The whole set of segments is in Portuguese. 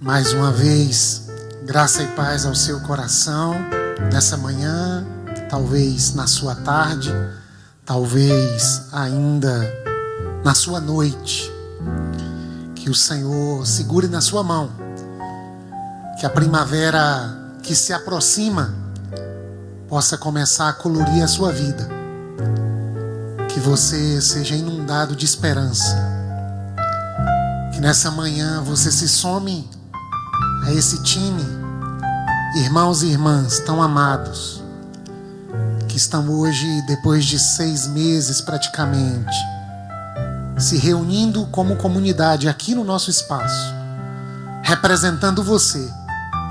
Mais uma vez, graça e paz ao seu coração, nessa manhã, talvez na sua tarde, talvez ainda na sua noite. Que o Senhor segure na sua mão, que a primavera que se aproxima possa começar a colorir a sua vida, que você seja inundado de esperança, que nessa manhã você se some a esse time, irmãos e irmãs tão amados, que estão hoje, depois de 6 meses praticamente, se reunindo como comunidade aqui no nosso espaço, representando você,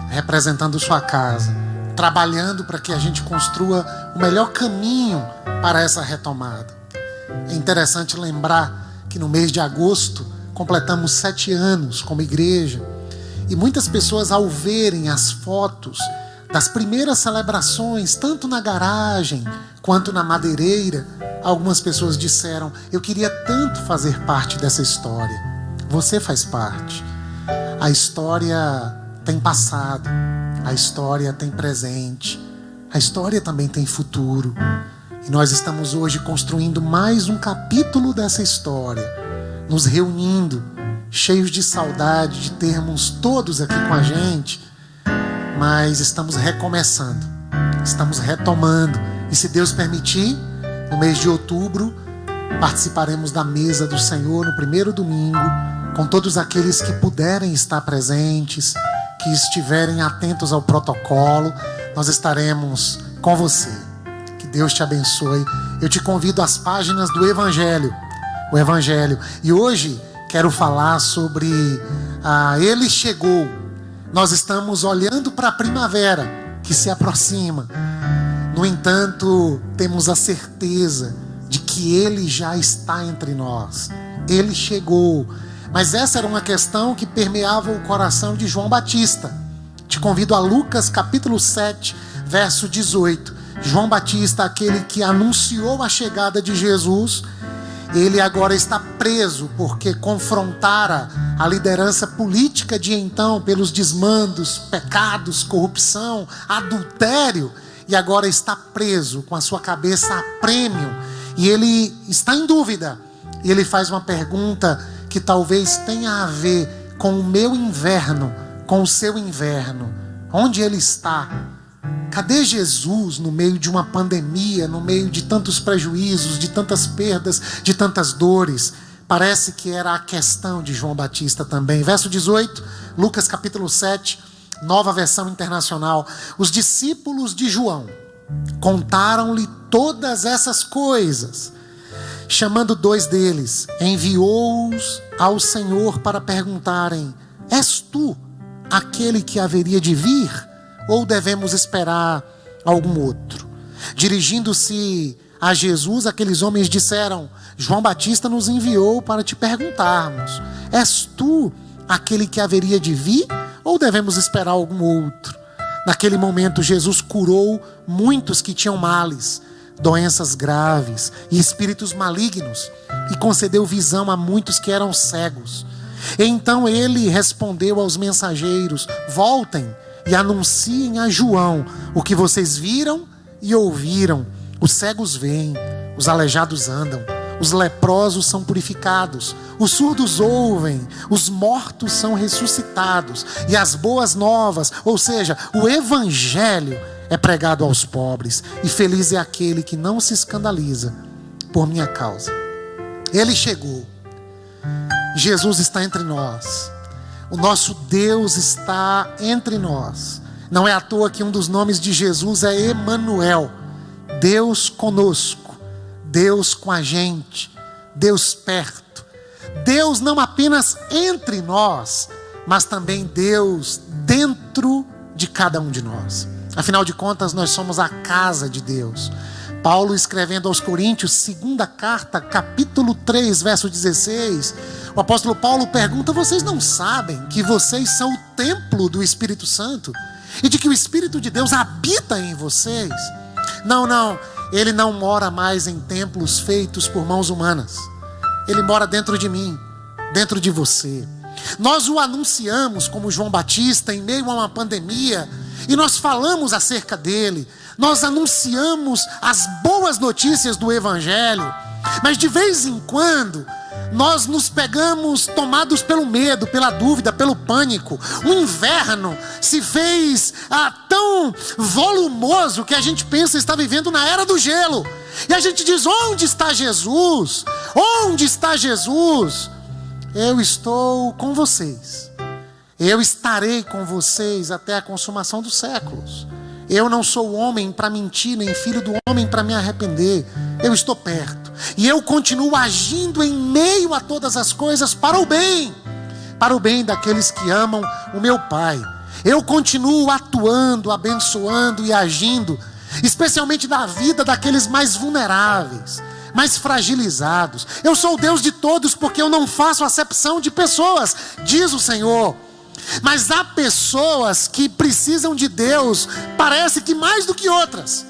representando sua casa, trabalhando para que a gente construa o melhor caminho para essa retomada. É interessante lembrar que no mês de agosto completamos 7 anos como igreja. E muitas pessoas, ao verem as fotos das primeiras celebrações, tanto na garagem quanto na madeireira, algumas pessoas disseram: eu queria tanto fazer parte dessa história. Você faz parte. A história tem passado, a história tem presente, a história também tem futuro. E nós estamos hoje construindo mais um capítulo dessa história, nos reunindo, cheios de saudade de termos todos aqui com a gente, mas estamos recomeçando, estamos retomando. E se Deus permitir, no mês de outubro, participaremos da mesa do Senhor no primeiro domingo, com todos aqueles que puderem estar presentes, que estiverem atentos ao protocolo. Nós estaremos com você. Que Deus te abençoe. Eu te convido às páginas do Evangelho, o Evangelho. E hoje quero falar sobre Ele chegou. Nós estamos olhando para a primavera que se aproxima. No entanto, temos a certeza de que Ele já está entre nós. Ele chegou. Mas essa era uma questão que permeava o coração de João Batista. Te convido a Lucas capítulo 7, verso 18. João Batista, aquele que anunciou a chegada de Jesus, ele agora está preso porque confrontara a liderança política de então pelos desmandos, pecados, corrupção, adultério, e agora está preso com a sua cabeça a prêmio, e ele está em dúvida. E ele faz uma pergunta que talvez tenha a ver com o meu inverno, com o seu inverno. Onde ele está? Cadê Jesus no meio de uma pandemia, no meio de tantos prejuízos, de tantas perdas, de tantas dores? Parece que era a questão de João Batista também. Verso 18, Lucas capítulo 7, nova versão internacional. Os discípulos de João contaram-lhe todas essas coisas. Chamando 2 deles, enviou-os ao Senhor para perguntarem: és tu aquele que haveria de vir? Ou devemos esperar algum outro? Dirigindo-se a Jesus, aqueles homens disseram: João Batista nos enviou para te perguntarmos: és tu aquele que haveria de vir? Ou devemos esperar algum outro? Naquele momento, Jesus curou muitos que tinham males, doenças graves e espíritos malignos, e concedeu visão a muitos que eram cegos. Então ele respondeu aos mensageiros: voltem e anunciem a João o que vocês viram e ouviram. Os cegos veem, os aleijados andam, os leprosos são purificados, os surdos ouvem, os mortos são ressuscitados, e as boas novas, ou seja, o Evangelho, é pregado aos pobres. E feliz é aquele que não se escandaliza por minha causa. Ele chegou. Jesus está entre nós. O nosso Deus está entre nós. Não é à toa que um dos nomes de Jesus é Emanuel, Deus conosco, Deus com a gente, Deus perto. Deus não apenas entre nós, mas também Deus dentro de cada um de nós. Afinal de contas, nós somos a casa de Deus. Paulo, escrevendo aos Coríntios, segunda carta, capítulo 3, verso 16, o apóstolo Paulo pergunta: vocês não sabem que vocês são o templo do Espírito Santo? E de que o Espírito de Deus habita em vocês? Não, ele não mora mais em templos feitos por mãos humanas. Ele mora dentro de mim, dentro de você. Nós o anunciamos como João Batista em meio a uma pandemia, e nós falamos acerca dele. Nós anunciamos as boas notícias do Evangelho, mas de vez em quando nós nos pegamos tomados pelo medo, pela dúvida, pelo pânico. O inverno se fez tão volumoso que a gente pensa estar vivendo na era do gelo. E a gente diz: onde está Jesus? Onde está Jesus? Eu estou com vocês. Eu estarei com vocês até a consumação dos séculos. Eu não sou homem para mentir, nem filho do homem para me arrepender. Eu estou perto. E eu continuo agindo em meio a todas as coisas para o bem daqueles que amam o meu Pai. Eu continuo atuando, abençoando e agindo, especialmente na vida daqueles mais vulneráveis, mais fragilizados. Eu sou o Deus de todos, porque eu não faço acepção de pessoas, diz o Senhor. Mas há pessoas que precisam de Deus, parece que mais do que outras.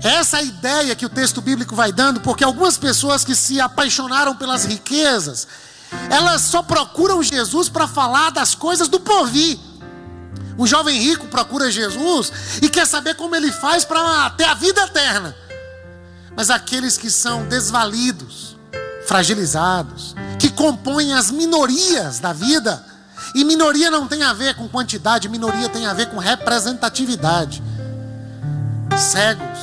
Essa é a ideia que o texto bíblico vai dando, porque algumas pessoas que se apaixonaram pelas riquezas, elas só procuram Jesus para falar das coisas do porvir. O jovem rico procura Jesus e quer saber como ele faz para ter a vida eterna. Mas aqueles que são desvalidos, fragilizados, que compõem as minorias da vida, e minoria não tem a ver com quantidade, minoria tem a ver com representatividade. Cegos,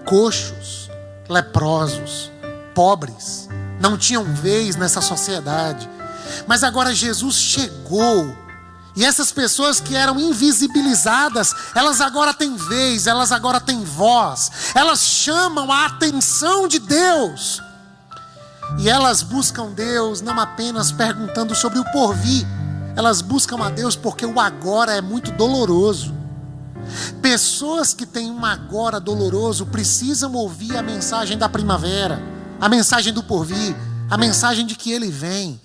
coxos, leprosos, pobres, não tinham vez nessa sociedade. Mas agora Jesus chegou, e essas pessoas que eram invisibilizadas, elas agora têm vez, elas agora têm voz, elas chamam a atenção de Deus. E elas buscam Deus não apenas perguntando sobre o porvir, elas buscam a Deus porque o agora é muito doloroso. Pessoas que têm um agora doloroso precisam ouvir a mensagem da primavera, a mensagem do porvir, a mensagem de que Ele vem.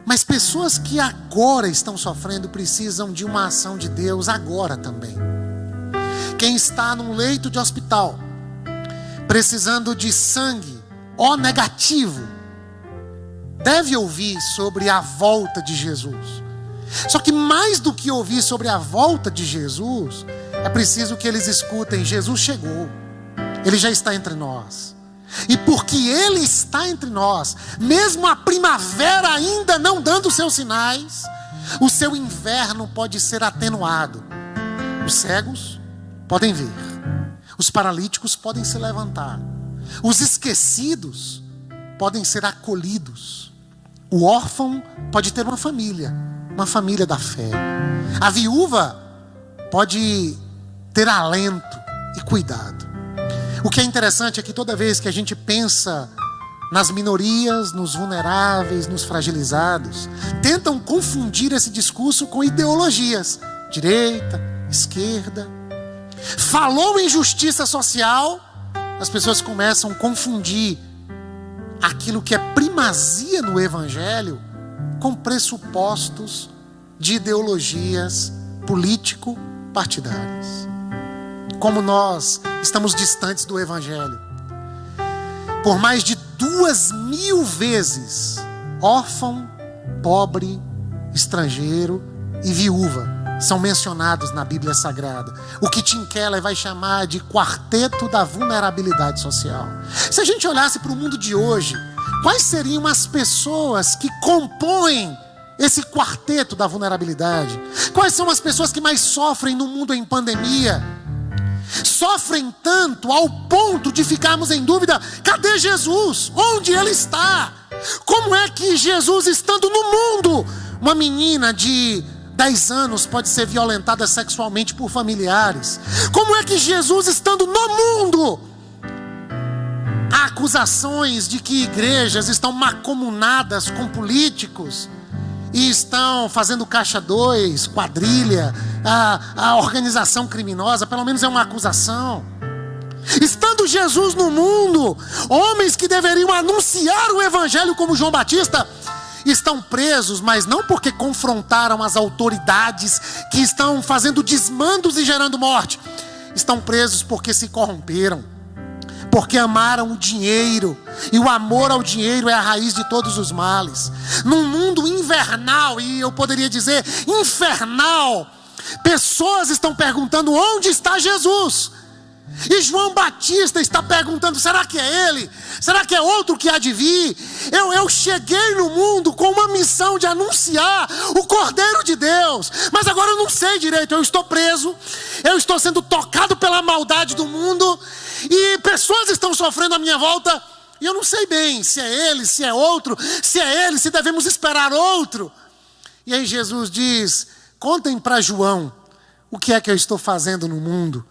Mas pessoas que agora estão sofrendo precisam de uma ação de Deus agora também. Quem está num leito de hospital, precisando de sangue O negativo, deve ouvir sobre a volta de Jesus. Só que mais do que ouvir sobre a volta de Jesus, é preciso que eles escutem: Jesus chegou, Ele já está entre nós. E porque Ele está entre nós, mesmo a primavera ainda não dando seus sinais, o seu inverno pode ser atenuado. Os cegos podem ver, os paralíticos podem se levantar, os esquecidos podem ser acolhidos, o órfão pode ter uma família da fé, a viúva pode ter alento e cuidado. O que é interessante é que toda vez que a gente pensa nas minorias, nos vulneráveis, nos fragilizados, tentam confundir esse discurso com ideologias, direita, esquerda. Falou em justiça social, as pessoas começam a confundir aquilo que é primazia no Evangelho com pressupostos de ideologias político-partidárias. Como nós estamos distantes do Evangelho. Por mais de 2.000 vezes, órfão, pobre, estrangeiro e viúva são mencionados na Bíblia Sagrada. O que Tim Keller vai chamar de quarteto da vulnerabilidade social. Se a gente olhasse para o mundo de hoje, quais seriam as pessoas que compõem esse quarteto da vulnerabilidade? Quais são as pessoas que mais sofrem no mundo em pandemia? Sofrem tanto ao ponto de ficarmos em dúvida: cadê Jesus? Onde Ele está? Como é que Jesus, estando no mundo, uma menina de 10 anos pode ser violentada sexualmente por familiares? Como é que Jesus, estando no mundo, há acusações de que igrejas estão mancomunadas com políticos e estão fazendo caixa 2, quadrilha, a organização criminosa? Pelo menos é uma acusação. Estando Jesus no mundo, homens que deveriam anunciar o Evangelho como João Batista estão presos, mas não porque confrontaram as autoridades que estão fazendo desmandos e gerando morte. Estão presos porque se corromperam, porque amaram o dinheiro, e o amor ao dinheiro é a raiz de todos os males. Num mundo invernal, e eu poderia dizer infernal, pessoas estão perguntando: onde está Jesus? E João Batista está perguntando: será que é ele? Será que é outro que há de vir? Eu cheguei no mundo com uma missão de anunciar o Cordeiro de Deus, mas agora eu não sei direito. Eu estou preso, eu estou sendo tocado pela maldade do mundo, e pessoas estão sofrendo à minha volta, e eu não sei bem se é ele, se é outro, se é ele, se devemos esperar outro. E aí Jesus diz: contem para João o que é que eu estou fazendo no mundo.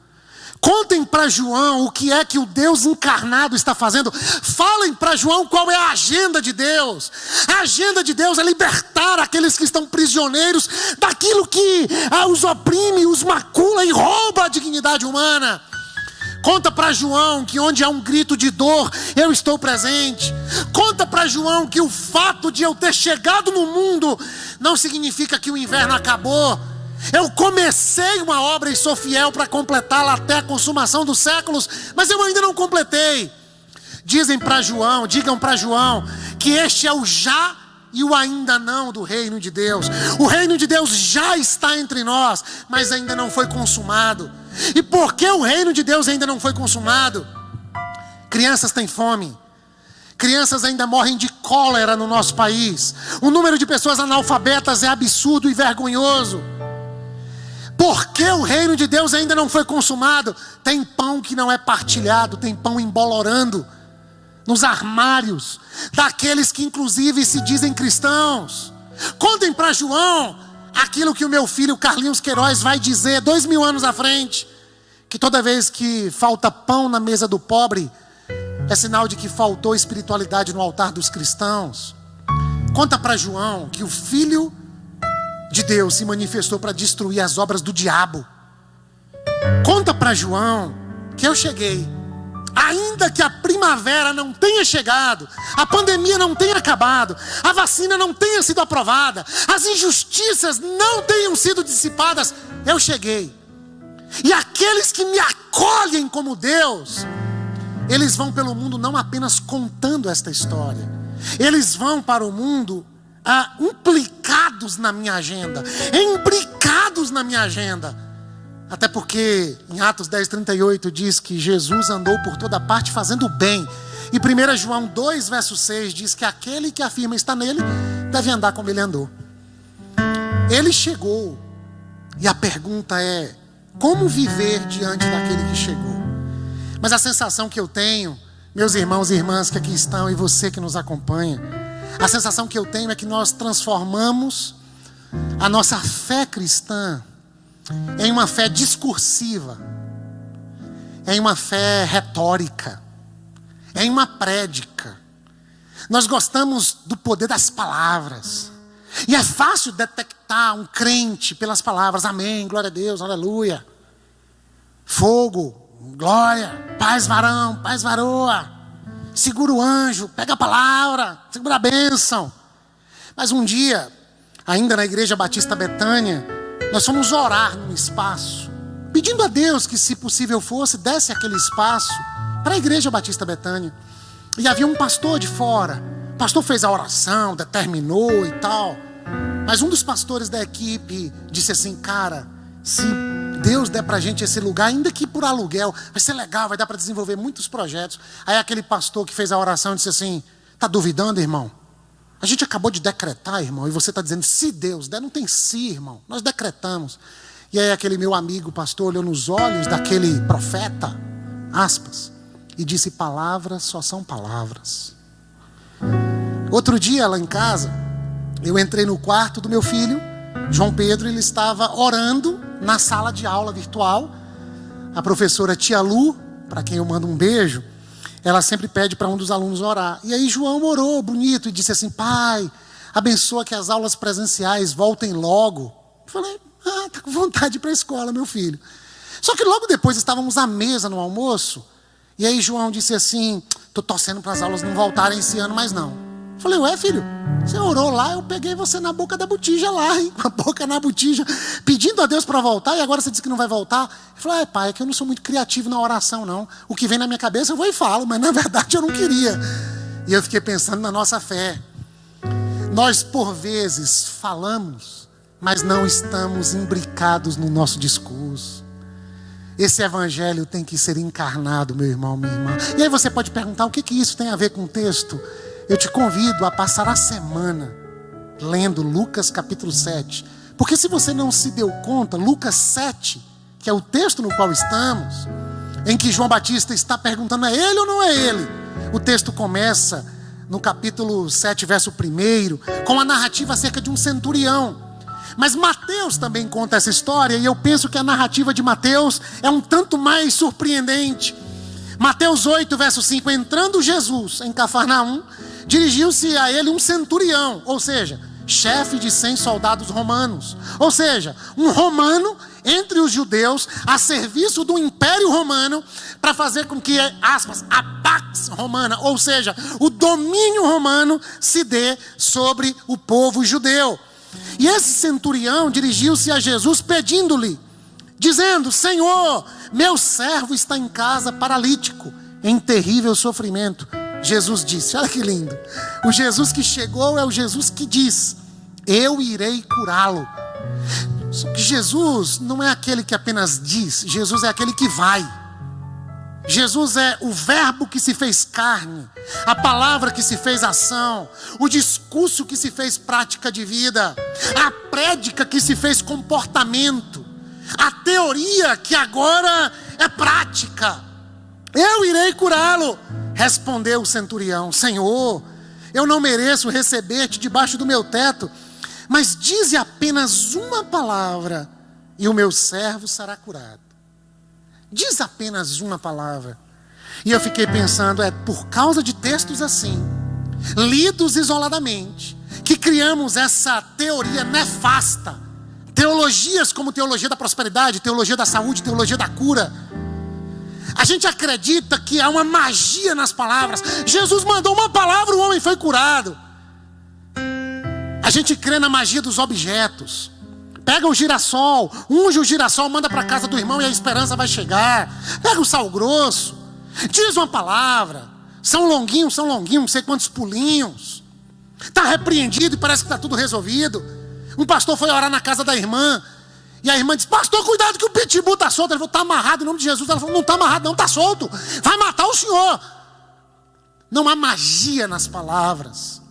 Contem para João o que é que o Deus encarnado está fazendo. Falem para João qual é a agenda de Deus. A agenda de Deus é libertar aqueles que estão prisioneiros daquilo que os oprime, os macula e rouba a dignidade humana. Conta para João que onde há um grito de dor, eu estou presente. Conta para João que o fato de eu ter chegado no mundo não significa que o inverno acabou. Eu comecei uma obra e sou fiel para completá-la até a consumação dos séculos, mas eu ainda não completei. Digam para João que este é o já e o ainda não do reino de Deus. O reino de Deus já está entre nós, mas ainda não foi consumado. E por que o reino de Deus ainda não foi consumado? Crianças têm fome. Crianças ainda morrem de cólera no nosso país. O número de pessoas analfabetas é absurdo e vergonhoso. Por que o reino de Deus ainda não foi consumado? Tem pão que não é partilhado, tem pão embolorando nos armários daqueles que inclusive se dizem cristãos. Contem para João aquilo que o meu filho Carlinhos Queiroz vai dizer 2000 anos à frente, que toda vez que falta pão na mesa do pobre, é sinal de que faltou espiritualidade no altar dos cristãos. Conta para João que o Filho de Deus se manifestou para destruir as obras do diabo. Conta para João que eu cheguei, ainda que a primavera não tenha chegado, a pandemia não tenha acabado, a vacina não tenha sido aprovada, as injustiças não tenham sido dissipadas, eu cheguei. E aqueles que me acolhem como Deus, eles vão pelo mundo não apenas contando esta história, eles vão para o mundo implicados na minha agenda, imbricados na minha agenda. Até porque em Atos 10:38 diz que Jesus andou por toda parte fazendo o bem. E 1 João 2, verso 6 diz que aquele que afirma estar nele deve andar como ele andou. Ele chegou, e a pergunta é: como viver diante daquele que chegou? Mas a sensação que eu tenho, meus irmãos e irmãs que aqui estão, e você que nos acompanha, a sensação que eu tenho é que nós transformamos a nossa fé cristã em uma fé discursiva, em uma fé retórica, em uma prédica. Nós gostamos do poder das palavras. E é fácil detectar um crente pelas palavras: amém, glória a Deus, aleluia, fogo, glória, paz varão, paz varoa, segura o anjo, pega a palavra, segura a bênção. Mas um dia, ainda na Igreja Batista Betânia, nós fomos orar num espaço, pedindo a Deus que, se possível fosse, desse aquele espaço para a Igreja Batista Betânia. E havia um pastor de fora. O pastor fez a oração, determinou e tal. Mas um dos pastores da equipe disse assim: cara, se Deus der pra gente esse lugar, ainda que por aluguel, vai ser legal, vai dar para desenvolver muitos projetos. Aí aquele pastor que fez a oração disse assim: tá duvidando, irmão? A gente acabou de decretar, irmão, e você está dizendo se Deus der. Não tem se, irmão, nós decretamos. E aí aquele meu amigo pastor olhou nos olhos daquele profeta, aspas, e disse: palavras só são palavras. Outro dia lá em casa, eu entrei no quarto do meu filho João Pedro, ele estava orando na sala de aula virtual. A professora Tia Lu, para quem eu mando um beijo, ela sempre pede para um dos alunos orar. E aí João orou bonito e disse assim: pai, abençoa que as aulas presenciais voltem logo. Eu falei: tá com vontade de ir para a escola, meu filho. Só que logo depois estávamos à mesa no almoço. E aí João disse assim: tô torcendo para as aulas não voltarem esse ano mais não. Eu falei, ué, filho, você orou lá, eu peguei você na boca da botija lá, hein? Com a boca na botija, pedindo a Deus para voltar, e agora você disse que não vai voltar. Ele falou, pai, é que eu não sou muito criativo na oração, não. O que vem na minha cabeça eu vou e falo, mas na verdade eu não queria. E eu fiquei pensando na nossa fé. Nós, por vezes, falamos, mas não estamos imbricados no nosso discurso. Esse evangelho tem que ser encarnado, meu irmão, minha irmã. E aí você pode perguntar, o que isso tem a ver com o texto? Eu te convido a passar a semana lendo Lucas capítulo 7. Porque se você não se deu conta, Lucas 7, que é o texto no qual estamos, em que João Batista está perguntando, é ele ou não é ele? O texto começa no capítulo 7, verso 1, com a narrativa acerca de um centurião. Mas Mateus também conta essa história, e eu penso que a narrativa de Mateus é um tanto mais surpreendente. Mateus 8, verso 5, entrando Jesus em Cafarnaum, dirigiu-se a ele um centurião, ou seja, chefe de 100 soldados romanos. Ou seja, um romano entre os judeus, a serviço do Império Romano, para fazer com que, aspas, a pax romana, ou seja, o domínio romano se dê sobre o povo judeu. E esse centurião dirigiu-se a Jesus pedindo-lhe, dizendo, Senhor, meu servo está em casa paralítico, em terrível sofrimento. Jesus disse, olha que lindo, o Jesus que chegou é o Jesus que diz, eu irei curá-lo. Só que Jesus não é aquele que apenas diz, Jesus é aquele que vai. Jesus é o verbo que se fez carne, a palavra que se fez ação, o discurso que se fez prática de vida, a prédica que se fez comportamento, a teoria que agora é prática. Eu irei curá-lo, respondeu o centurião, Senhor, eu não mereço receber-te debaixo do meu teto, mas dize apenas uma palavra e o meu servo será curado. Diz apenas uma palavra. E eu fiquei pensando, é por causa de textos assim, lidos isoladamente, que criamos essa teoria nefasta. Teologias como teologia da prosperidade, teologia da saúde, teologia da cura. A gente acredita que há uma magia nas palavras. Jesus mandou uma palavra, o homem foi curado. A gente crê na magia dos objetos. Pega o girassol, unge o girassol, manda para casa do irmão e a esperança vai chegar. Pega o sal grosso, diz uma palavra. São longuinhos, não sei quantos pulinhos. Está repreendido e parece que está tudo resolvido. Um pastor foi orar na casa da irmã. E a irmã disse, pastor, cuidado que o pitbull está solto. Ele falou, está amarrado em nome de Jesus. Ela falou, não está amarrado não, está solto. Vai matar o senhor. Não há magia nas palavras.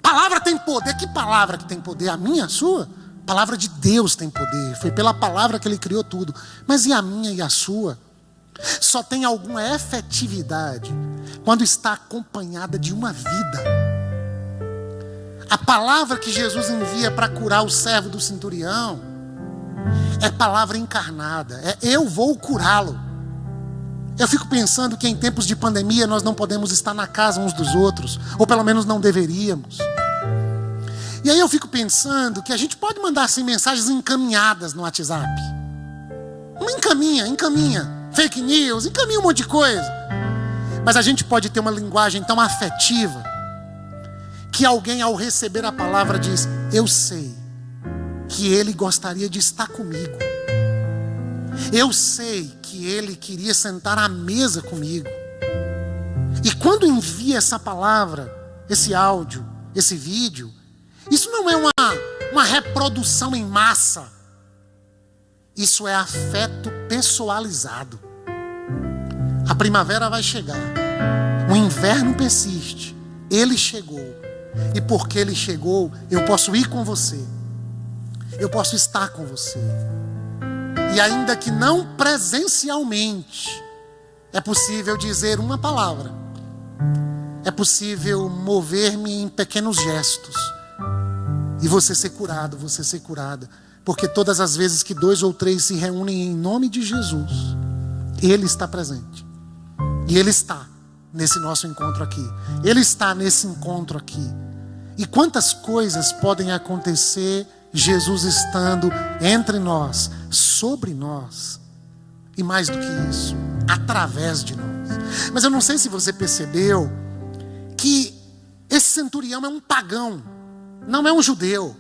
Palavra tem poder. Que palavra que tem poder? A minha, a sua? A palavra de Deus tem poder. Foi pela palavra que Ele criou tudo. Mas e a minha e a sua? Só tem alguma efetividade quando está acompanhada de uma vida. A palavra que Jesus envia para curar o servo do centurião é palavra encarnada. É eu vou curá-lo. Eu fico pensando que em tempos de pandemia nós não podemos estar na casa uns dos outros, ou pelo menos não deveríamos. E aí eu fico pensando que a gente pode mandar assim mensagens encaminhadas no WhatsApp. Encaminha. Fake news, encaminha um monte de coisa. Mas a gente pode ter uma linguagem tão afetiva que alguém ao receber a palavra diz, eu sei que ele gostaria de estar comigo. Eu sei que ele queria sentar à mesa comigo. E quando envia essa palavra, esse áudio, esse vídeo, isso não é uma reprodução em massa. Isso é afeto pessoalizado. A primavera vai chegar. O inverno persiste. Ele chegou. E porque ele chegou, eu posso ir com você. Eu posso estar com você. E ainda que não presencialmente, é possível dizer uma palavra. É possível mover-me em pequenos gestos. E você ser curado, você ser curada. Porque todas as vezes que 2 ou 3 se reúnem em nome de Jesus, Ele está presente. E Ele está nesse nosso encontro aqui. Ele está nesse encontro aqui. E quantas coisas podem acontecer Jesus estando entre nós, sobre nós. E mais do que isso, através de nós. Mas eu não sei se você percebeu que Esse centurião é um pagão, não é um judeu,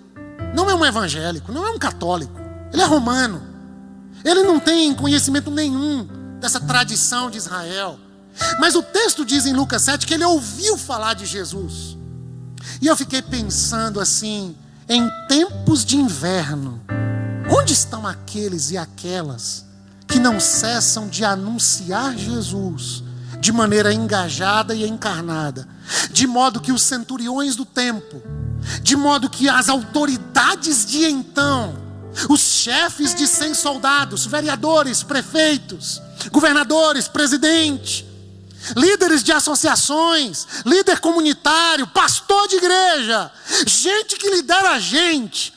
não é um evangélico, não é um católico. Ele é romano. Ele não tem conhecimento nenhum dessa tradição de Israel. Mas o texto diz em Lucas 7 que ele ouviu falar de Jesus. E eu fiquei pensando assim, em tempos de inverno, onde estão aqueles e aquelas que não cessam de anunciar Jesus de maneira engajada e encarnada, de modo que os centuriões do tempo, de modo que as autoridades de então, os chefes de 100 soldados, vereadores, prefeitos, governadores, presidente, líderes de associações, líder comunitário, pastor de igreja, gente que lidera a gente,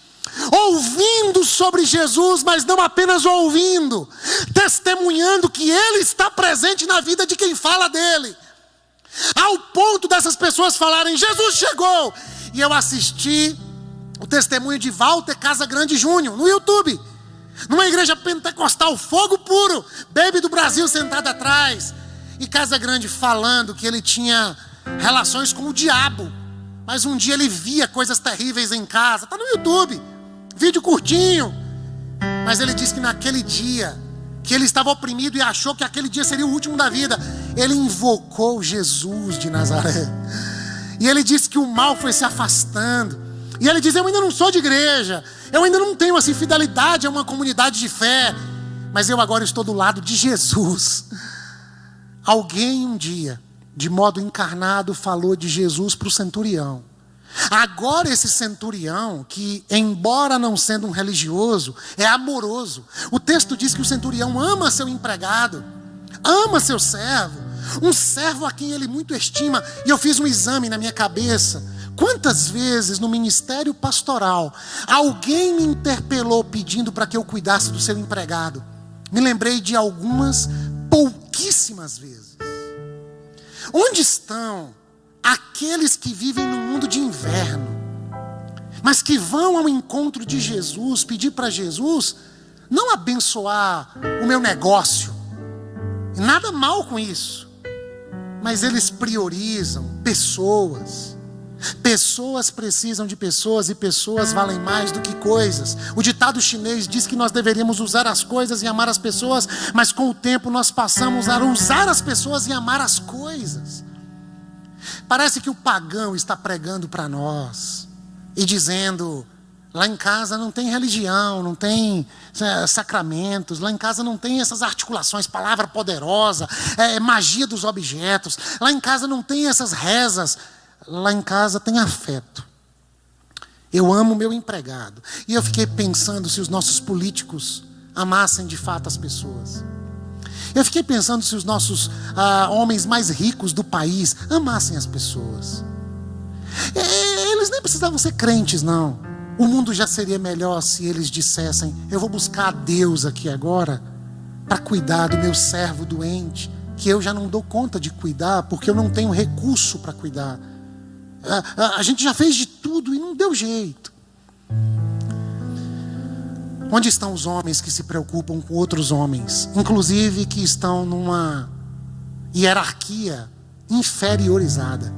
ouvindo sobre Jesus, mas não apenas ouvindo, testemunhando que Ele está presente na vida de quem fala dele, ao ponto dessas pessoas falarem: Jesus chegou. E eu assisti o testemunho de Walter Casagrande Júnior no YouTube, numa igreja pentecostal, fogo puro, Baby do Brasil sentado atrás, e Casagrande falando que ele tinha relações com o diabo, mas um dia ele via coisas terríveis em casa. Está no YouTube, vídeo curtinho. Mas ele disse que naquele dia, que ele estava oprimido e achou que aquele dia seria o último da vida, ele invocou Jesus de Nazaré. E ele disse que o mal foi se afastando. E ele diz: eu ainda não sou de igreja, eu ainda não tenho assim fidelidade a uma comunidade de fé, mas eu agora estou do lado de Jesus. Alguém um dia, de modo encarnado, falou de Jesus para o centurião. Agora esse centurião, que embora não sendo um religioso, é amoroso. O texto diz que o centurião ama seu empregado, ama seu servo, um servo a quem ele muito estima. E eu fiz um exame na minha cabeça. Quantas vezes no ministério pastoral alguém me interpelou pedindo para que eu cuidasse do seu empregado? Me lembrei de algumas, pouquíssimas vezes. Onde estão aqueles que vivem no mundo de inverno, mas que vão ao encontro de Jesus, pedir para Jesus não abençoar o meu negócio, e nada mal com isso, mas eles priorizam pessoas. Pessoas precisam de pessoas, e pessoas valem mais do que coisas. O ditado chinês diz que nós deveríamos usar as coisas e amar as pessoas, mas com o tempo nós passamos a usar as pessoas e amar as coisas. Parece que o pagão está pregando para nós e dizendo: lá em casa não tem religião, não tem sacramentos, lá em casa não tem essas articulações, palavra poderosa, magia dos objetos, lá em casa não tem essas rezas. Lá em casa tem afeto. Eu amo meu empregado. E eu fiquei pensando se os nossos políticos amassem de fato as pessoas. Eu fiquei pensando se os nossos homens mais ricos do país amassem as pessoas. Eles nem precisavam ser crentes, não. O mundo já seria melhor se eles dissessem: eu vou buscar a Deus aqui agora para cuidar do meu servo doente, que eu já não dou conta de cuidar, porque eu não tenho recurso para cuidar. A gente já fez de tudo e não deu jeito. Onde estão os homens que se preocupam com outros homens, inclusive que estão numa hierarquia inferiorizada?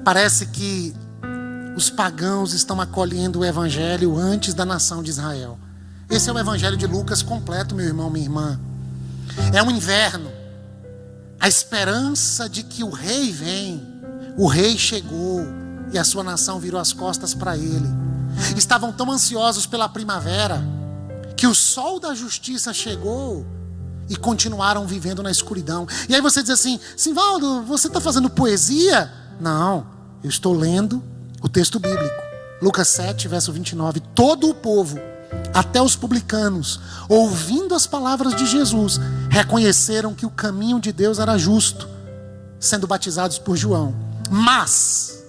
Parece que os pagãos estão acolhendo o evangelho antes da nação de Israel. Esse é o evangelho de Lucas completo, meu irmão, minha irmã. É um inverno, a esperança de que o rei vem. O rei chegou e a sua nação virou as costas para ele. Estavam tão ansiosos pela primavera que o sol da justiça chegou e continuaram vivendo na escuridão. E aí você diz assim: Simvaldo, você está fazendo poesia? Não, eu estou lendo o texto bíblico. Lucas 7, verso 29. Todo o povo, até os publicanos, ouvindo as palavras de Jesus, reconheceram que o caminho de Deus era justo, sendo batizados por João. Mas,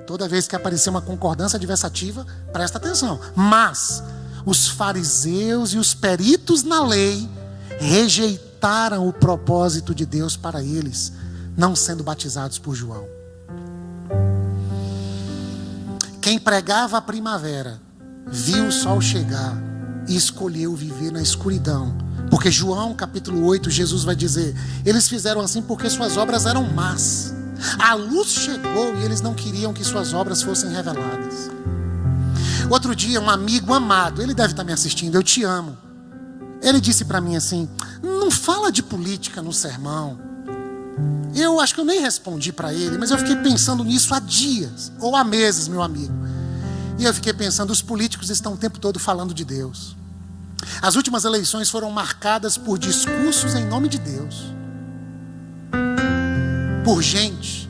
toda vez que aparecer uma concordância adversativa, presta atenção. Mas os fariseus e os peritos na lei rejeitaram o propósito de Deus para eles, não sendo batizados por João. Quem pregava a primavera viu o sol chegar e escolheu viver na escuridão. Porque João capítulo 8, Jesus vai dizer: eles fizeram assim porque suas obras eram más. A luz chegou e eles não queriam que suas obras fossem reveladas. Outro dia, um amigo amado, ele deve estar me assistindo, eu te amo. Ele disse para mim assim: não fala de política no sermão. Eu acho que eu nem respondi para ele, mas eu fiquei pensando nisso há dias, ou há meses, meu amigo. E eu fiquei pensando, os políticos estão o tempo todo falando de Deus. As últimas eleições foram marcadas por discursos em nome de Deus, por gente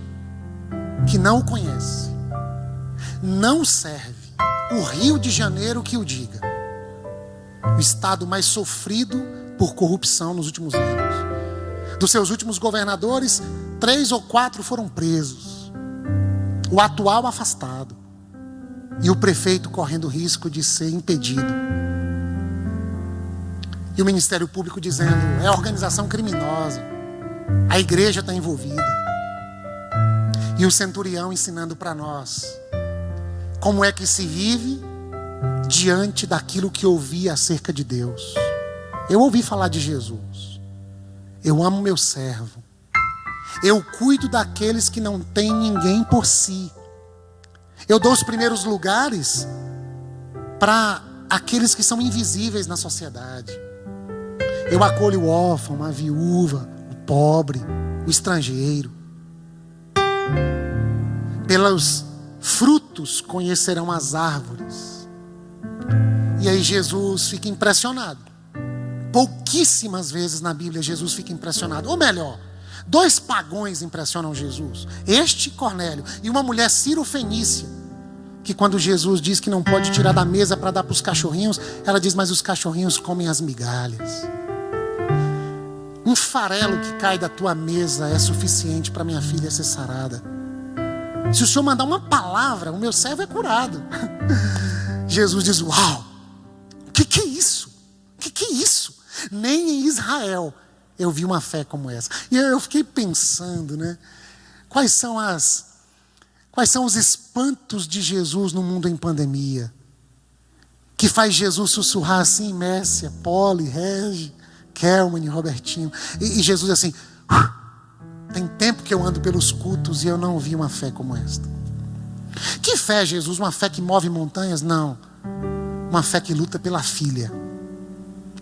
que não o conhece, não serve. O Rio de Janeiro que o diga. O estado mais sofrido por corrupção nos últimos anos. Dos seus últimos governadores, 3 ou 4 foram presos. O atual afastado. E o prefeito correndo risco de ser impedido. E o Ministério Público dizendo: é organização criminosa. A igreja está envolvida. E o centurião ensinando para nós como é que se vive diante daquilo que ouvi acerca de Deus. Eu ouvi falar de Jesus. Eu amo meu servo. Eu cuido daqueles que não têm ninguém por si. Eu dou os primeiros lugares para aqueles que são invisíveis na sociedade. Eu acolho o órfão, a viúva, o pobre, o estrangeiro. Pelos frutos conhecerão as árvores. E aí Jesus fica impressionado. Pouquíssimas vezes na Bíblia Jesus fica impressionado. Ou melhor, 2 pagões impressionam Jesus. Este, Cornélio, e uma mulher Ciro-fenícia, que quando Jesus diz que não pode tirar da mesa para dar para os cachorrinhos, ela diz: mas os cachorrinhos comem as migalhas. Um farelo que cai da tua mesa é suficiente para minha filha ser sarada. Se o Senhor mandar uma palavra, o meu servo é curado. Jesus diz: uau, o que é isso? O que é isso? Nem em Israel eu vi uma fé como essa. E eu fiquei pensando, né? Quais são os espantos de Jesus no mundo em pandemia? Que faz Jesus sussurrar assim: Messia, Poli, Regi, Kelman, Robertinho. E Jesus assim: tem tempo que eu ando pelos cultos e eu não vi uma fé como esta. Que fé, Jesus? Uma fé que move montanhas? Não. Uma fé que luta pela filha,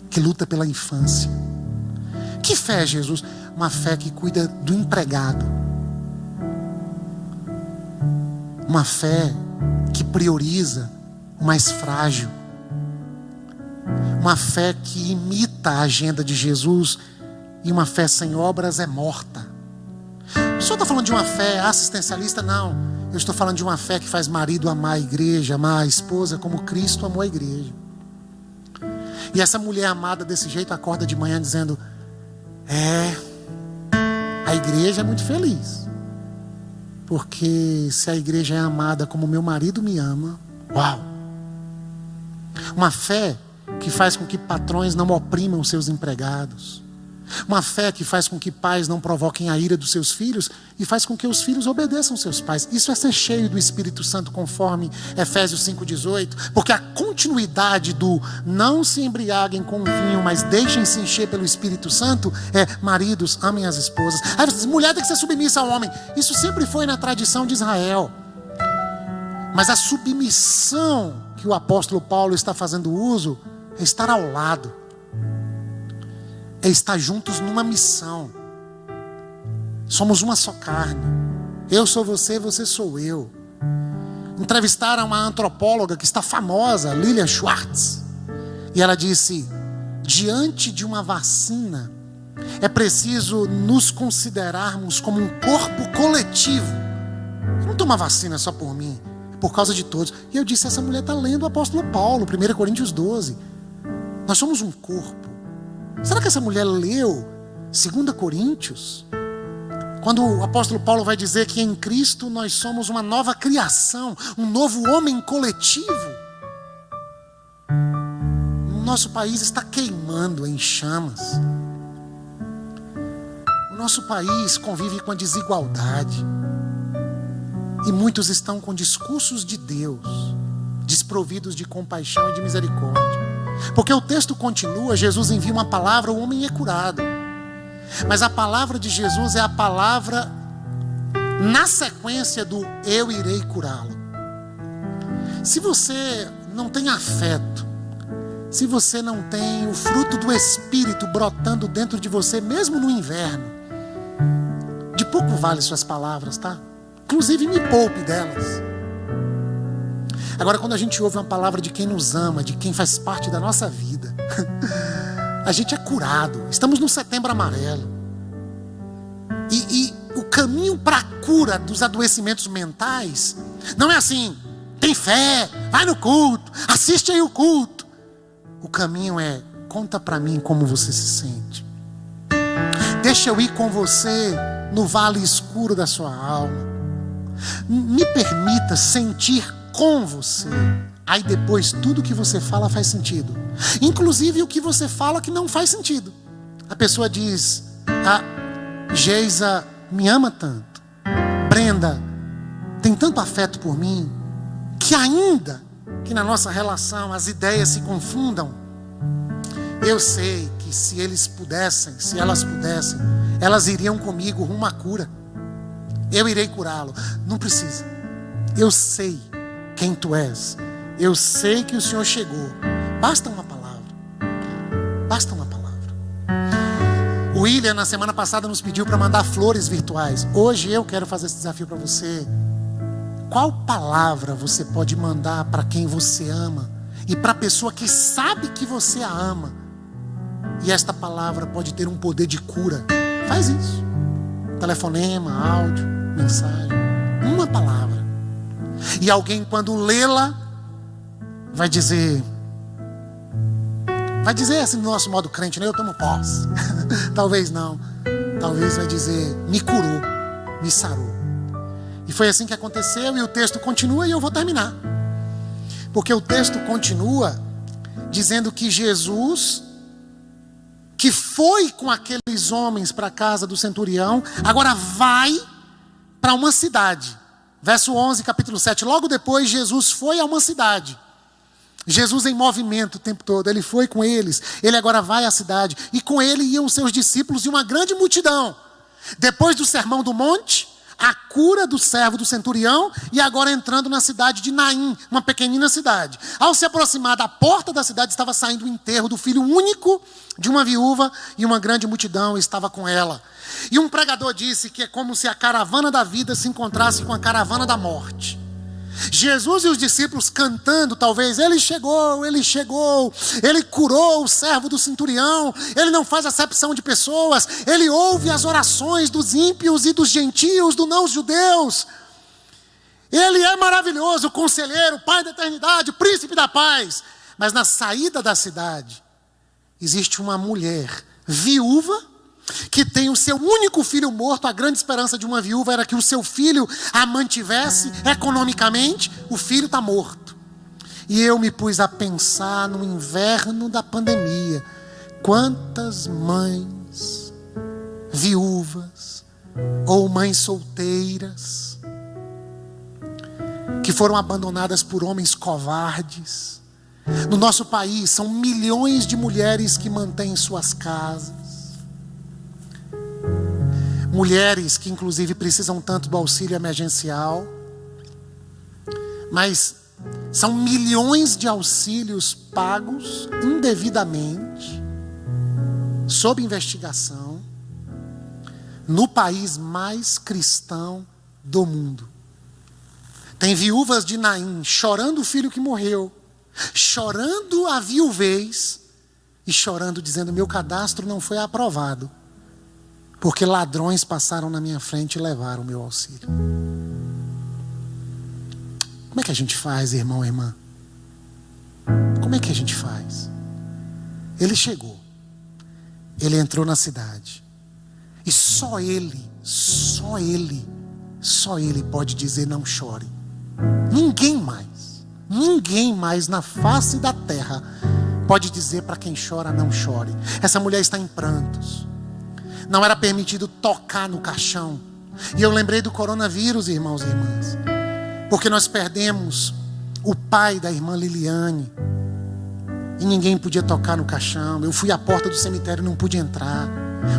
que luta pela infância. Que fé, Jesus? Uma fé que cuida do empregado. Uma fé que prioriza o mais frágil. Uma fé que imita a agenda de Jesus. E uma fé sem obras é morta. O senhor está falando de uma fé assistencialista? Não. Eu estou falando de uma fé que faz marido amar a igreja, amar a esposa como Cristo amou a igreja. E essa mulher amada desse jeito acorda de manhã dizendo: a igreja é muito feliz. Porque se a igreja é amada como meu marido me ama, uau! Uma fé que faz com que patrões não oprimam seus empregados. Uma fé que faz com que pais não provoquem a ira dos seus filhos e faz com que os filhos obedeçam seus pais. Isso é ser cheio do Espírito Santo, conforme Efésios 5,18. Porque a continuidade do não se embriaguem com vinho, mas deixem-se encher pelo Espírito Santo é: maridos, amem as esposas. Aí você diz: mulher tem que ser submissa ao homem. Isso sempre foi na tradição de Israel. Mas a submissão que o apóstolo Paulo está fazendo uso é estar ao lado. É estar juntos numa missão. Somos uma só carne. Eu sou você, você sou eu. Entrevistaram uma antropóloga que está famosa, Lilian Schwartz. E ela disse: diante de uma vacina, é preciso nos considerarmos como um corpo coletivo. Eu não tomo vacina só por mim, é por causa de todos. E eu disse: essa mulher está lendo o apóstolo Paulo, 1 Coríntios 12. Nós somos um corpo. Será que essa mulher leu 2 Coríntios? Quando o apóstolo Paulo vai dizer que em Cristo nós somos uma nova criação, um novo homem coletivo. O nosso país está queimando em chamas. O nosso país convive com a desigualdade. E muitos estão com discursos de Deus, desprovidos de compaixão e de misericórdia. Porque o texto continua: Jesus envia uma palavra, o homem é curado. Mas a palavra de Jesus é a palavra na sequência do eu irei curá-lo. Se você não tem afeto, se você não tem o fruto do Espírito brotando dentro de você, mesmo no inverno, de pouco vale suas palavras, tá? Inclusive me poupe delas. Agora, quando a gente ouve uma palavra de quem nos ama, de quem faz parte da nossa vida, a gente é curado. Estamos no Setembro Amarelo. E o caminho para a cura dos adoecimentos mentais não é assim: tem fé, vai no culto, assiste aí o culto. O caminho é: conta para mim como você se sente. Deixa eu ir com você no vale escuro da sua alma. Me permita sentir com você. Aí depois tudo que você fala faz sentido. Inclusive o que você fala que não faz sentido. A pessoa diz: Geisa me ama tanto, Brenda tem tanto afeto por mim, que ainda que na nossa relação as ideias se confundam, eu sei que se elas pudessem, elas iriam comigo rumo à cura. Eu irei curá-lo. Não precisa. Eu sei quem tu és. Eu sei que o Senhor chegou. Basta uma palavra. Basta uma palavra. O William, na semana passada, nos pediu para mandar flores virtuais. Hoje eu quero fazer esse desafio para você. Qual palavra você pode mandar para quem você ama e para a pessoa que sabe que você a ama? E esta palavra pode ter um poder de cura. Faz isso. Telefonema, áudio, mensagem. Uma palavra. E alguém, quando lê-la, vai dizer assim no nosso modo crente, né? Eu tomo posse. Talvez não. Talvez vai dizer: me curou, me sarou. E foi assim que aconteceu. E o texto continua e eu vou terminar. Porque o texto continua dizendo que Jesus, que foi com aqueles homens para a casa do centurião, agora vai para uma cidade. Verso 11, capítulo 7. Logo depois, Jesus foi a uma cidade. Jesus em movimento o tempo todo. Ele foi com eles. Ele agora vai à cidade. E com ele iam seus discípulos e uma grande multidão. Depois do sermão do monte, a cura do servo do centurião, e agora entrando na cidade de Naim, uma pequenina cidade. Ao se aproximar da porta da cidade, estava saindo o enterro do filho único de uma viúva, e uma grande multidão estava com ela. E um pregador disse que é como se a caravana da vida se encontrasse com a caravana da morte. Jesus e os discípulos cantando, talvez: ele chegou, ele curou o servo do centurião, ele não faz acepção de pessoas, ele ouve as orações dos ímpios e dos gentios, dos não-judeus. Ele é maravilhoso, conselheiro, Pai da eternidade, príncipe da paz. Mas na saída da cidade, existe uma mulher viúva, que tem o seu único filho morto. A grande esperança de uma viúva era que o seu filho a mantivesse economicamente. O filho está morto. E eu me pus a pensar no inverno da pandemia. Quantas mães viúvas ou mães solteiras que foram abandonadas por homens covardes. No nosso país são milhões de mulheres que mantêm suas casas. Mulheres que inclusive precisam tanto do auxílio emergencial. Mas são milhões de auxílios pagos indevidamente, sob investigação, no país mais cristão do mundo. Tem viúvas de Naim chorando o filho que morreu, chorando a viuvez e chorando dizendo: meu cadastro não foi aprovado, porque ladrões passaram na minha frente e levaram o meu auxílio. Como é que a gente faz, irmão e irmã? Como é que a gente faz? Ele chegou. Ele entrou na cidade. E só ele pode dizer: não chore. Ninguém mais na face da terra pode dizer para quem chora: não chore. Essa mulher está em prantos. Não era permitido tocar no caixão. E eu lembrei do coronavírus, irmãos e irmãs, porque nós perdemos o pai da irmã Liliane e ninguém podia tocar no caixão. Eu fui à porta do cemitério e não pude entrar.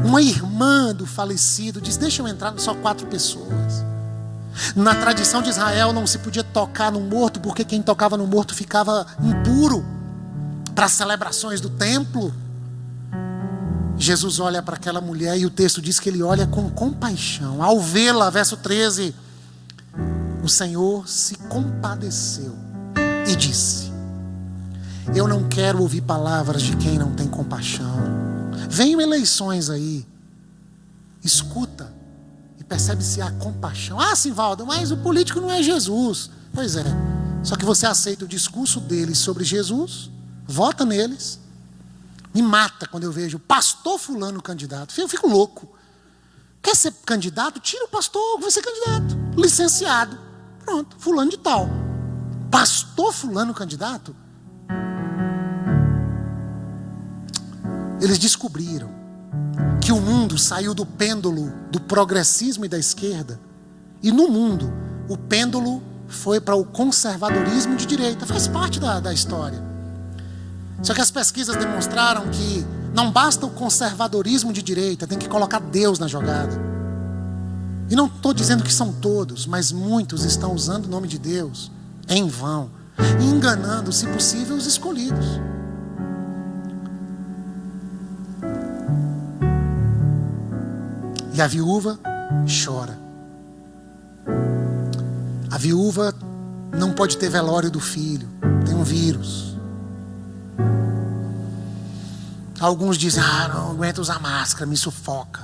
Uma irmã do falecido disse: deixa eu entrar, só 4 pessoas. Na tradição de Israel não se podia tocar no morto, porque quem tocava no morto ficava impuro para as celebrações do templo. Jesus olha para aquela mulher e o texto diz que ele olha com compaixão. Ao vê-la, verso 13, o Senhor se compadeceu e disse: eu não quero ouvir palavras de quem não tem compaixão. Venham eleições aí, escuta e percebe se há compaixão. Ah, Simvaldo, mas o político não é Jesus. Pois é, só que você aceita o discurso deles sobre Jesus, vota neles. Me mata quando eu vejo pastor fulano candidato. Eu fico louco. Quer ser candidato? Tira o pastor, vai ser candidato. Licenciado. Pronto, fulano de tal. Pastor fulano candidato? Eles descobriram que o mundo saiu do pêndulo do progressismo e da esquerda. E no mundo, o pêndulo foi para o conservadorismo de direita. Faz parte da história. Só que as pesquisas demonstraram que não basta o conservadorismo de direita, tem que colocar Deus na jogada. E não estou dizendo que são todos, mas muitos estão usando o nome de Deus em vão, e enganando, se possível, os escolhidos. E a viúva chora. A viúva não pode ter velório do filho, tem um vírus. Alguns dizem: não aguento usar máscara, me sufoca.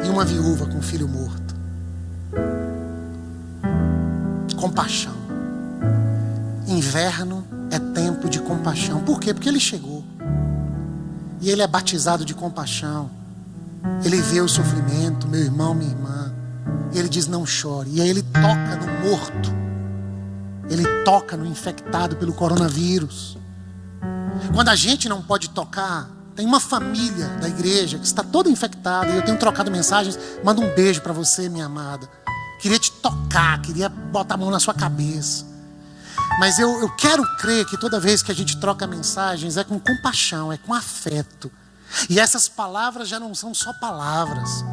E uma viúva com um filho morto. Compaixão. Inverno é tempo de compaixão. Por quê? Porque ele chegou. E ele é batizado de compaixão. Ele vê o sofrimento, meu irmão, minha irmã. Ele diz: não chore. E aí ele toca no morto. Ele toca no infectado pelo coronavírus. Quando a gente não pode tocar, tem uma família da igreja que está toda infectada. E eu tenho trocado mensagens. Manda um beijo para você, minha amada. Queria te tocar, queria botar a mão na sua cabeça. Mas eu quero crer que toda vez que a gente troca mensagens é com compaixão, é com afeto. E essas palavras já não são só palavras.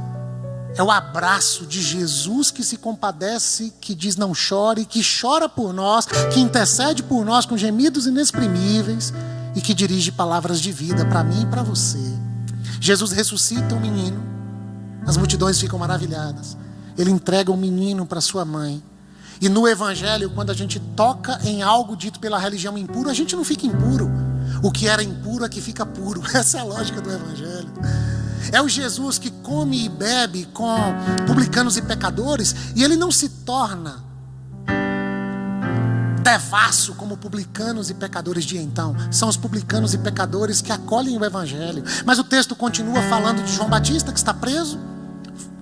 É o abraço de Jesus que se compadece, que diz não chore, que chora por nós, que intercede por nós com gemidos inexprimíveis e que dirige palavras de vida para mim e para você. Jesus ressuscita um menino, as multidões ficam maravilhadas. Ele entrega um menino para sua mãe. E no Evangelho, quando a gente toca em algo dito pela religião impuro, a gente não fica impuro. O que era impuro é que fica puro. Essa é a lógica do Evangelho. É o Jesus que come e bebe com publicanos e pecadores, e ele não se torna devasso como publicanos e pecadores de então. São os publicanos e pecadores que acolhem o Evangelho. Mas o texto continua falando de João Batista, que está preso,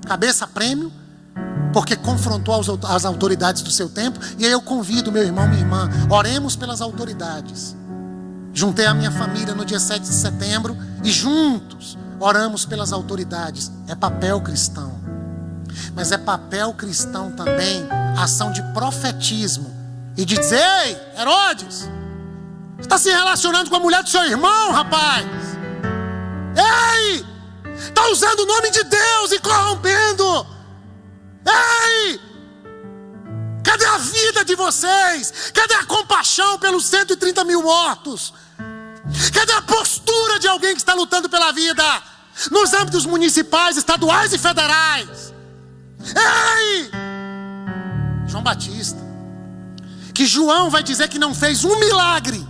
cabeça a prêmio, porque confrontou as autoridades do seu tempo. E aí eu convido meu irmão, minha irmã, oremos pelas autoridades. Juntei a minha família no dia 7 de setembro e juntos oramos pelas autoridades. É papel cristão. Mas é papel cristão também ação de profetismo e de dizer: ei, Herodes, você está se relacionando com a mulher do seu irmão, rapaz. Ei, está usando o nome de Deus e corrompendo. Ei, cadê a vida de vocês? Cadê a compaixão pelos 130 mil mortos? Cadê a postura de alguém que está lutando pela vida nos âmbitos municipais, estaduais e federais? Ei! João Batista, que João vai dizer que não fez um milagre.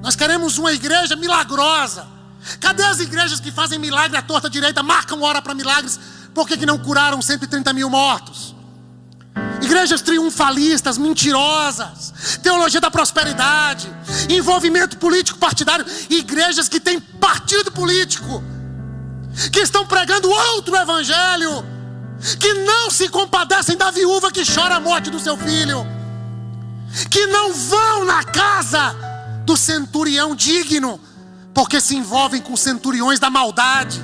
Nós queremos uma igreja milagrosa. Cadê as igrejas que fazem milagre à torta direita, marcam hora para milagres? Por que não curaram 130 mil mortos? Igrejas triunfalistas, mentirosas, teologia da prosperidade, envolvimento político partidário, igrejas que têm partido político, que estão pregando outro evangelho, que não se compadecem da viúva que chora a morte do seu filho, que não vão na casa do centurião digno, porque se envolvem com centuriões da maldade.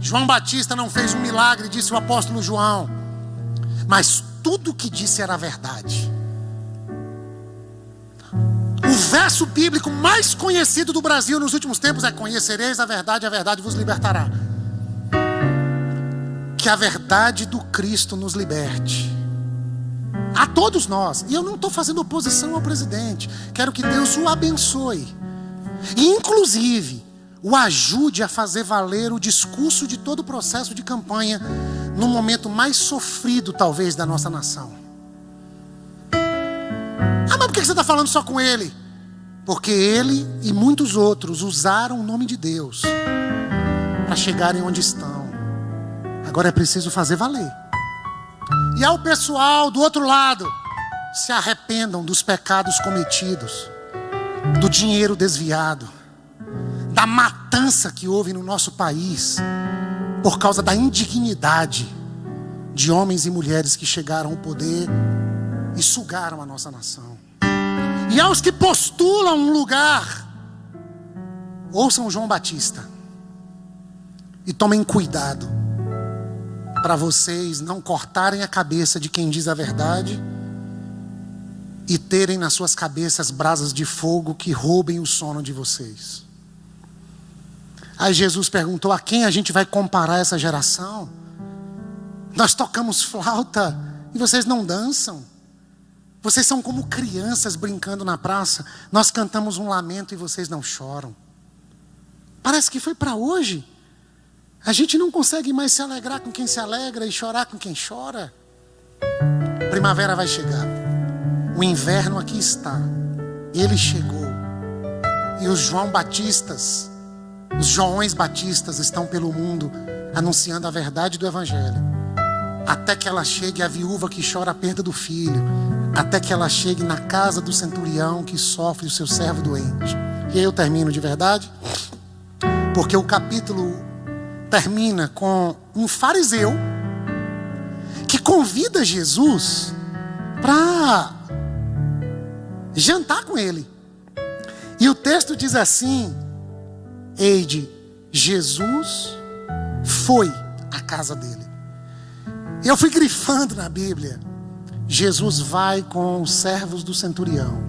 João Batista não fez um milagre, disse o apóstolo João, mas tudo o que disse era verdade. O verso bíblico mais conhecido do Brasil nos últimos tempos é: conhecereis a verdade vos libertará. Que a verdade do Cristo nos liberte. A todos nós. E eu não estou fazendo oposição ao presidente. Quero que Deus o abençoe. E inclusive o ajude a fazer valer o discurso de todo o processo de campanha no momento mais sofrido, talvez, da nossa nação. Ah, mas por que você está falando só com ele? Porque ele e muitos outros usaram o nome de Deus para chegarem onde estão. Agora é preciso fazer valer. E ao pessoal do outro lado, se arrependam dos pecados cometidos, do dinheiro desviado, da matança que houve no nosso país, por causa da indignidade de homens e mulheres que chegaram ao poder e sugaram a nossa nação. E aos que postulam um lugar, ouçam João Batista e tomem cuidado para vocês não cortarem a cabeça de quem diz a verdade e terem nas suas cabeças brasas de fogo que roubem o sono de vocês. Aí Jesus perguntou: a quem a gente vai comparar essa geração? Nós tocamos flauta e vocês não dançam. Vocês são como crianças brincando na praça. Nós cantamos um lamento e vocês não choram. Parece que foi para hoje. A gente não consegue mais se alegrar com quem se alegra e chorar com quem chora. Primavera vai chegar. O inverno aqui está. Ele chegou. E os João Batistas, os Joões Batistas estão pelo mundo anunciando a verdade do Evangelho. Até que ela chegue a viúva que chora a perda do filho. Até que ela chegue na casa do centurião que sofre o seu servo doente. E aí eu termino de verdade. Porque o capítulo termina com um fariseu que convida Jesus para jantar com ele. E o texto diz assim: Eide, Jesus foi à casa dele. Eu fui grifando na Bíblia. Jesus vai com os servos do centurião.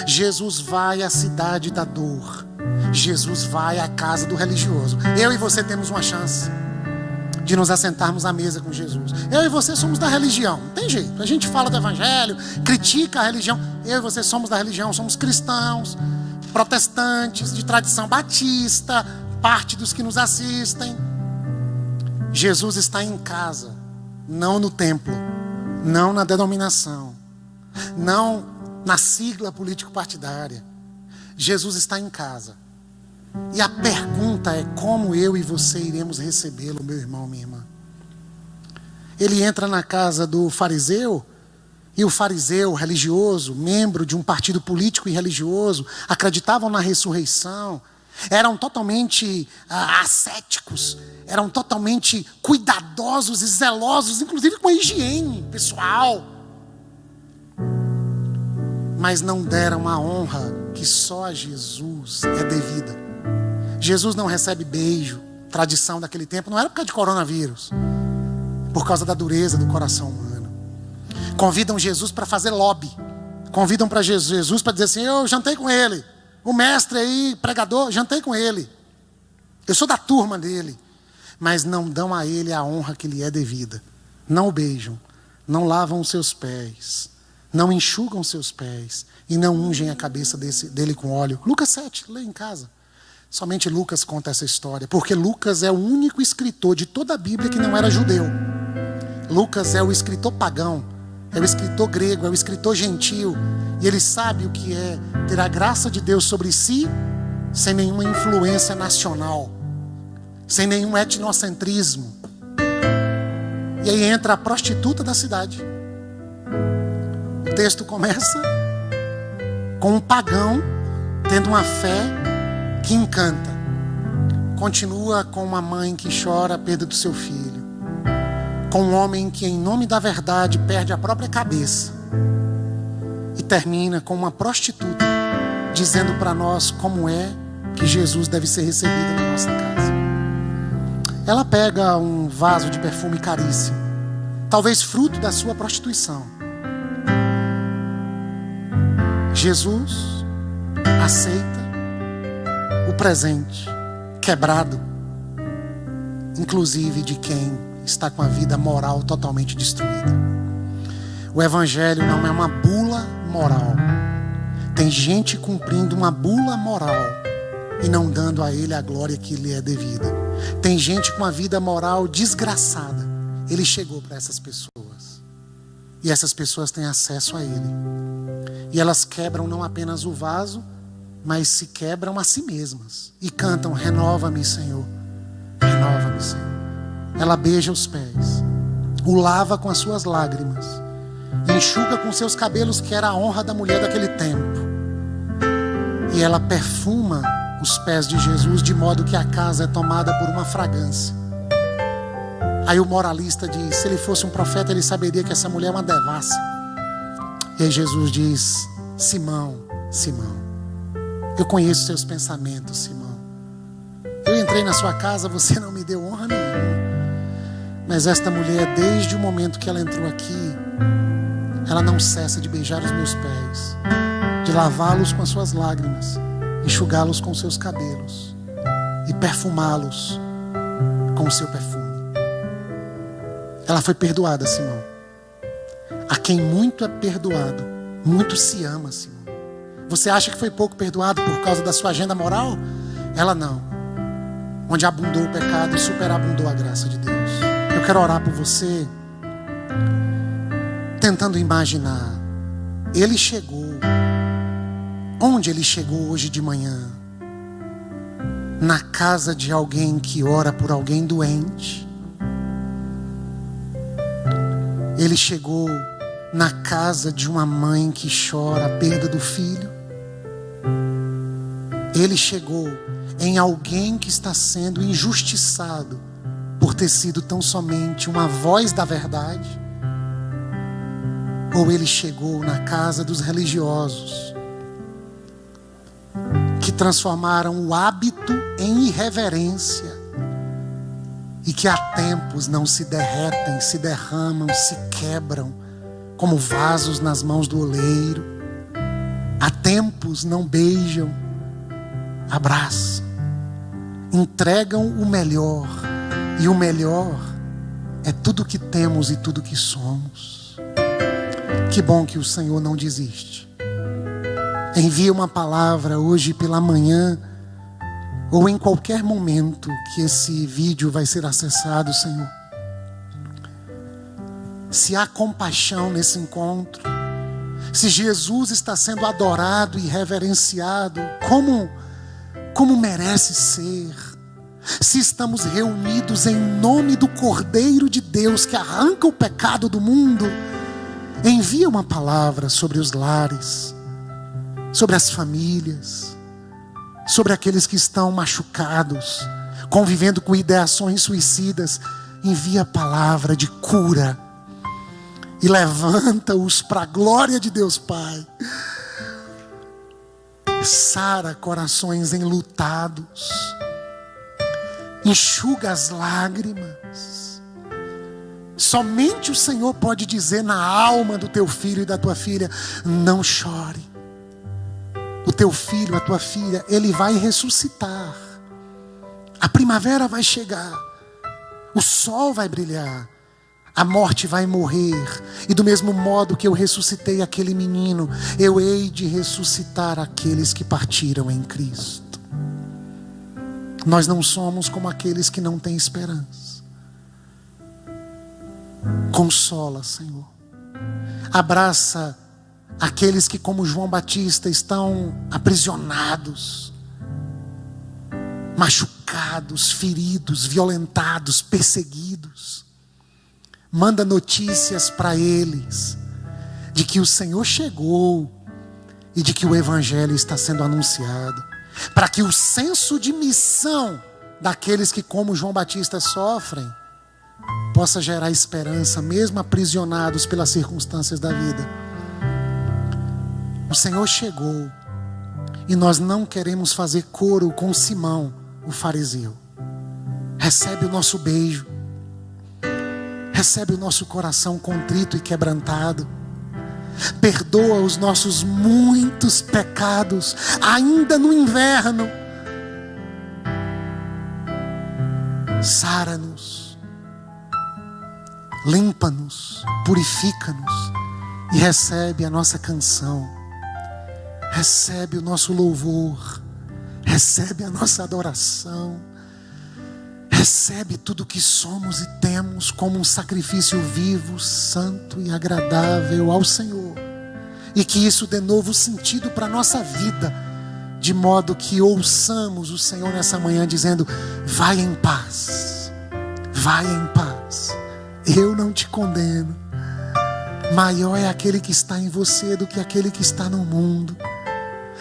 Jesus vai à cidade da dor. Jesus vai à casa do religioso. Eu e você temos uma chance de nos assentarmos à mesa com Jesus. Eu e você somos da religião, não tem jeito. A gente fala do Evangelho, critica a religião. Eu e você somos da religião, somos cristãos, protestantes, de tradição batista, parte dos que nos assistem. Jesus está em casa, não no templo, não na denominação, não na sigla político-partidária. Jesus está em casa. E a pergunta é: como eu e você iremos recebê-lo, meu irmão, minha irmã? Ele entra na casa do fariseu, e o fariseu religioso, membro de um partido político e religioso, acreditavam na ressurreição, eram totalmente ascéticos, eram totalmente cuidadosos e zelosos, inclusive com a higiene pessoal. Mas não deram a honra que só a Jesus é devida. Jesus não recebe beijo. Tradição daquele tempo não era por causa de coronavírus, por causa da dureza do coração humano. Convidam Jesus para fazer lobby. Convidam para Jesus para dizer assim: eu jantei com ele, o mestre aí, pregador, jantei com ele, eu sou da turma dele. Mas não dão a ele a honra que lhe é devida. Não o beijam, não lavam os seus pés, não enxugam seus pés e não ungem a cabeça dele com óleo. Lucas 7, lê em casa. Somente Lucas conta essa história, porque Lucas é o único escritor de toda a Bíblia que não era judeu. Lucas é o escritor pagão, é o escritor grego, é o escritor gentil, e ele sabe o que é ter a graça de Deus sobre si, sem nenhuma influência nacional, sem nenhum etnocentrismo. E aí entra a prostituta da cidade. O texto começa com um pagão tendo uma fé que encanta. Continua com uma mãe que chora a perda do seu filho, com um homem que em nome da verdade perde a própria cabeça, e termina com uma prostituta dizendo para nós como é que Jesus deve ser recebido na nossa casa. Ela pega um vaso de perfume caríssimo, talvez fruto da sua prostituição. Jesus aceita o presente quebrado, inclusive de quem está com a vida moral totalmente destruída. O evangelho não é uma bula moral. Tem gente cumprindo uma bula moral e não dando a ele a glória que lhe é devida. Tem gente com uma vida moral desgraçada. Ele chegou para essas pessoas. E essas pessoas têm acesso a ele. E elas quebram não apenas o vaso, mas se quebram a si mesmas. E cantam: renova-me, Senhor. Renova-me, Senhor. Ela beija os pés, o lava com as suas lágrimas, enxuga com seus cabelos, que era a honra da mulher daquele tempo. E ela perfuma os pés de Jesus, de modo que a casa é tomada por uma fragrância. Aí o moralista diz: se ele fosse um profeta, ele saberia que essa mulher é uma devassa. E aí Jesus diz: Simão, Simão, eu conheço seus pensamentos, Simão. Eu entrei na sua casa, você não me deu honra nenhuma. Mas esta mulher, desde o momento que ela entrou aqui, ela não cessa de beijar os meus pés, de lavá-los com as suas lágrimas, enxugá-los com os seus cabelos e perfumá-los com o seu perfume. Ela foi perdoada, Simão. A quem muito é perdoado, muito se ama, Simão. Você acha que foi pouco perdoado por causa da sua agenda moral? Ela não. Onde abundou o pecado, superabundou a graça de Deus. Eu quero orar por você, tentando imaginar. Ele chegou. Onde ele chegou hoje de manhã? Na casa de alguém que ora por alguém doente. Ele chegou na casa de uma mãe que chora a perda do filho. Ele chegou em alguém que está sendo injustiçado por ter sido tão somente uma voz da verdade. Ou ele chegou na casa dos religiosos, que transformaram o hábito em irreverência e que há tempos não se derretem, se derramam, se quebram como vasos nas mãos do oleiro. Há tempos não beijam, abraçam, entregam o melhor. E o melhor é tudo que temos e tudo que somos. Que bom que o Senhor não desiste. Envia uma palavra hoje pela manhã, ou em qualquer momento que esse vídeo vai ser acessado, Senhor. Se há compaixão nesse encontro, se Jesus está sendo adorado e reverenciado como merece ser, se estamos reunidos em nome do Cordeiro de Deus que arranca o pecado do mundo, envia uma palavra sobre os lares, sobre as famílias, sobre aqueles que estão machucados, convivendo com ideações suicidas. Envia a palavra de cura e levanta-os para a glória de Deus Pai. Sara corações enlutados, enxuga as lágrimas. Somente o Senhor pode dizer na alma do teu filho e da tua filha: não chore. O teu filho, a tua filha, ele vai ressuscitar. A primavera vai chegar, o sol vai brilhar, a morte vai morrer. E do mesmo modo que eu ressuscitei aquele menino, eu hei de ressuscitar aqueles que partiram em Cristo. Nós não somos como aqueles que não têm esperança. Consola, Senhor. Abraça aqueles que, como João Batista, estão aprisionados, machucados, feridos, violentados, perseguidos. Manda notícias para eles de que o Senhor chegou e de que o Evangelho está sendo anunciado, para que o senso de missão daqueles que, como João Batista, sofrem, possa gerar esperança, mesmo aprisionados pelas circunstâncias da vida. O Senhor chegou e nós não queremos fazer coro com Simão, o fariseu. Recebe o nosso beijo, recebe o nosso coração contrito e quebrantado. Perdoa os nossos muitos pecados, ainda no inverno. Sara-nos, limpa-nos, purifica-nos e recebe a nossa canção, recebe o nosso louvor, recebe a nossa adoração, recebe tudo que somos e temos como um sacrifício vivo, santo e agradável ao Senhor. E que isso dê novo sentido para a nossa vida, de modo que ouçamos o Senhor nessa manhã dizendo: vai em paz, vai em paz, eu não te condeno. Maior é aquele que está em você do que aquele que está no mundo.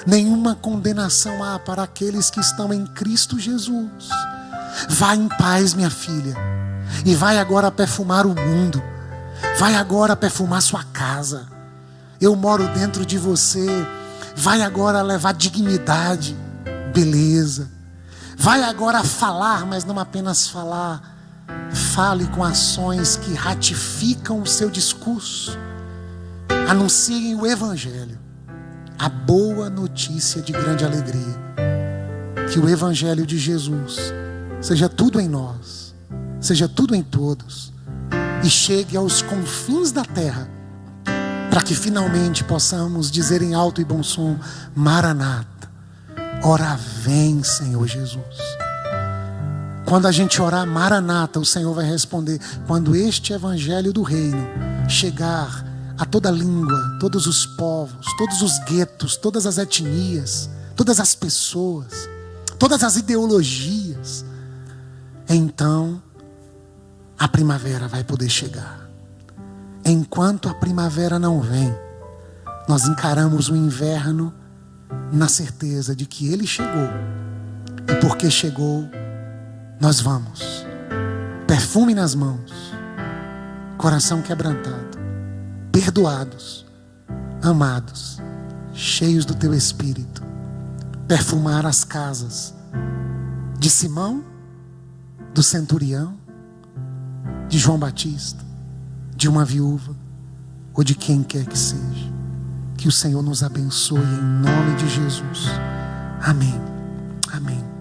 Nenhuma condenação há para aqueles que estão em Cristo Jesus. Vai em paz, minha filha, e vai agora perfumar o mundo, vai agora perfumar sua casa. Eu moro dentro de você. Vai agora levar dignidade, beleza. Vai agora falar, mas não apenas falar. Fale com ações que ratificam o seu discurso. Anunciem o Evangelho, a boa notícia de grande alegria. Que o Evangelho de Jesus seja tudo em nós, seja tudo em todos, e chegue aos confins da terra, para que finalmente possamos dizer em alto e bom som: Maranata, ora vem, Senhor Jesus. Quando a gente orar Maranata, o Senhor vai responder: quando este Evangelho do Reino chegar a toda língua, todos os povos, todos os guetos, todas as etnias, todas as pessoas, todas as ideologias, então a primavera vai poder chegar. Enquanto a primavera não vem, nós encaramos o inverno na certeza de que ele chegou. E porque chegou, nós vamos. Perfume nas mãos, coração quebrantado, perdoados, amados, cheios do teu Espírito, perfumar as casas de Simão, do centurião, de João Batista, de uma viúva ou de quem quer que seja. Que o Senhor nos abençoe em nome de Jesus. Amém.